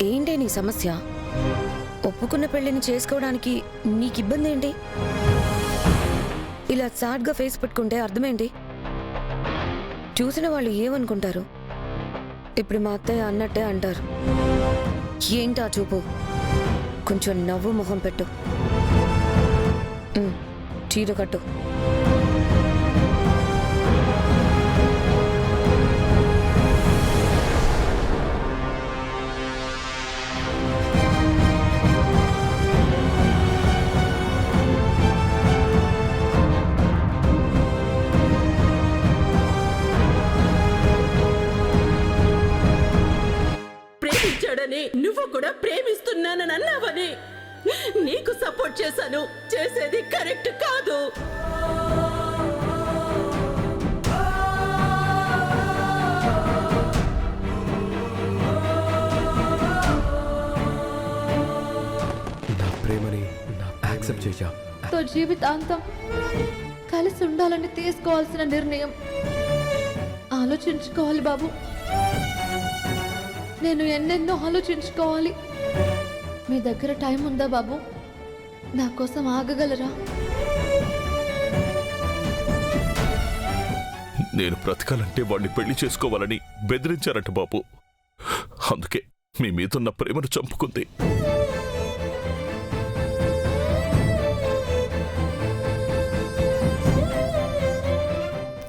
ఏంటి నీ సమస్య? ఒప్పుకున్న పెళ్లిని చేసుకోవడానికి నీకు ఇబ్బంది ఏంటి? ఇలా సాడ్గా ఫేస్ పెట్టుకుంటే అర్థమేంటి? చూసిన వాళ్ళు ఏమనుకుంటారు? ఇప్పుడు మా అత్తయ్య అన్నట్టే అంటారు. ఏంటా చూపు? కొంచెం నవ్వు మొహం పెట్టు. చీర కట్టు. ప్రేమించాడని నువ్వు కూడా ప్రేమిస్తున్నానని అన్నావని నీకు సపోర్ట్ చేశాను. చేసేది కరెక్ట్ కాదు. నా ప్రేమని యాక్సెప్ట్ చేశా. తో జీవితాంతం కలిసి ఉండాలని తీసుకోవాల్సిన నిర్ణయం ఆలోచించుకోవాలి బాబు. నేను ఎన్నెన్నో ఆలోచించుకోవాలి. మీ దగ్గర టైం ఉందా బాబు? నా కోసం ఆగగలరా? నేను బ్రతకాలంటే వాడిని పెళ్లి చేసుకోవాలని బెదిరించారట బాబు. అందుకే మీ మీదున్న ప్రేమను చంపుకుంది.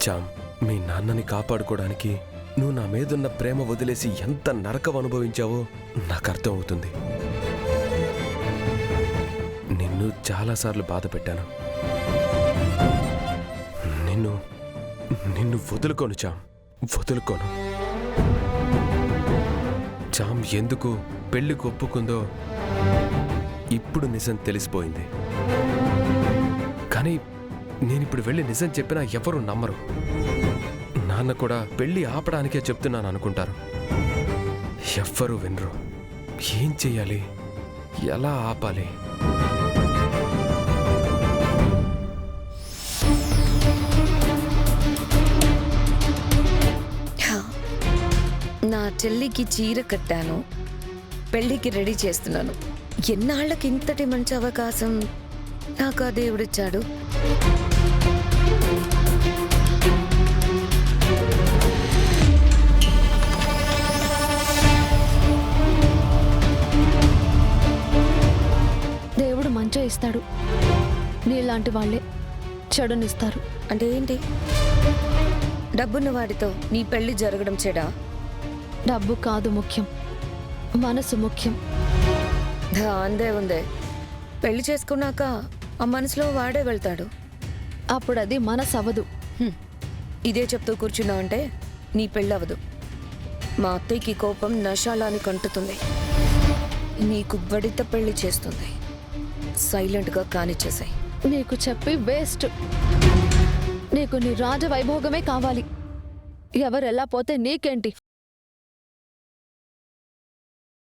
చామ్, మీ నాన్నని కాపాడుకోవడానికి నువ్వు నా మీదున్న ప్రేమ వదిలేసి ఎంత నరకం అనుభవించావో నాకు అర్థం అవుతుంది. నిన్ను చాలాసార్లు బాధ పెట్టాను. నిన్ను వదులుకోను చామ్, వదులుకోను. చామ్ ఎందుకు పెళ్లికి ఒప్పుకుందో ఇప్పుడు నిజం తెలిసిపోయింది. కానీ నేనిప్పుడు వెళ్ళి నిజం చెప్పినా ఎవరు నమ్మరు. నాన్న కూడా పెళ్లి ఆపడానికే చెప్తున్నాను అనుకుంటారు. ఎవ్వరూ వినరు. ఏం చెయ్యాలి? ఎలా ఆపాలి? నా చెల్లికి చీర కట్టాను, పెళ్లికి రెడీ చేస్తున్నాను. ఎన్నాళ్ళకి ఇంతటి మంచి అవకాశం నాకు ఆ దేవుడిచ్చాడు. దేవుడు మంచి ఇస్తాడు. నీలాంటి వాళ్ళే చెడునిస్తారు. అంటే ఏంటి? డబ్బున్న వాడితో నీ పెళ్లి జరగడం చెడా? డబ్బు కాదు ముఖ్యం, మనసు ముఖ్యం. అందే ఉందే. పెళ్లి చేసుకున్నాక ఆ మనసులో వాడే వెళ్తాడు. అప్పుడు అది మనసు అవ్వదు. ఇదే చెప్తూ కూర్చున్నావంటే నీ పెళ్ళి అవ్వదు. మా అత్తయ్యకి కోపం నశాలాని కంటుతుంది. నీకు బడిత పెళ్లి చేస్తుంది. సైలెంట్గా కానిచ్చేసాయి. నీకు చెప్పి వేస్ట్. నీకు నీ రాజవైభోగమే కావాలి. ఎవరెలా పోతే నీకేంటి?